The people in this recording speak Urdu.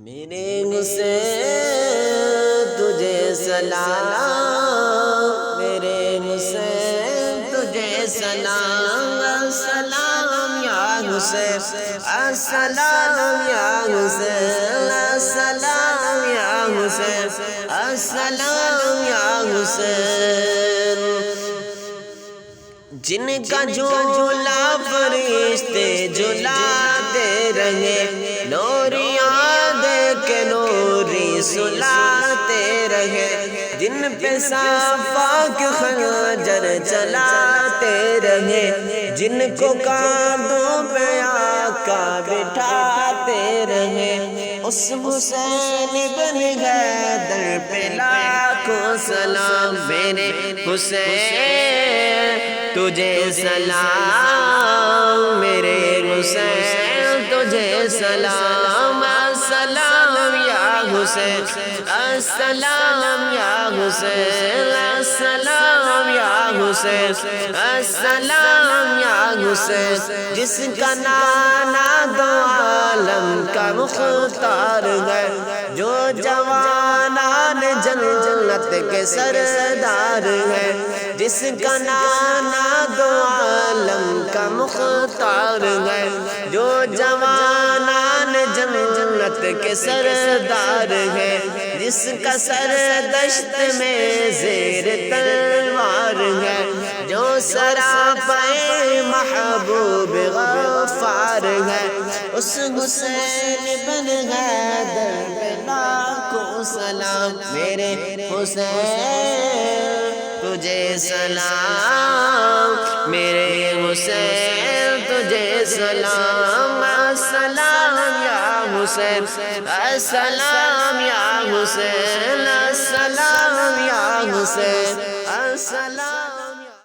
میرے حسین تجھے سلام، میرے حسین تجھے سلام، السلام یا حسین، السلام یا حسین، السلام یا حسین، السلام یا حسین۔ جن کا جھولا فرشتے جھلاتے رہے، نوریاں دے کے نوری سلاتے رہے، جن پہ صفاق خنجر چلاتے رہے، جن کو کاندھوں پہ آقا بٹھاتے رہے، اس حسین بن حیدر پہ لاکھوں سلام۔ میرے حسین تجھے سلام، میرے حسین تجھے سلام، السلام یا حسین، السلام یا حسین، السلام یا حسین، السلام یا حسین۔ جس کا نانا دو عالم کا مختار ہے، جو جوانان جنت کے سردار ہے، جس کا نانا دو عالم کا مختار ہے، جو جوانان جنت کے سردار ہے، جس کا سر دشت میں زیر تلوار ہے، جو سراپے محبوب غفار ہے، اس حسین بن حیدر پہ لاکھوں سلام۔ میرے حسین تجھے سلام، میرے حسین تجھے سلام، السلام یا حسین، السلام یا حسین، السلام یا حسین، السلام۔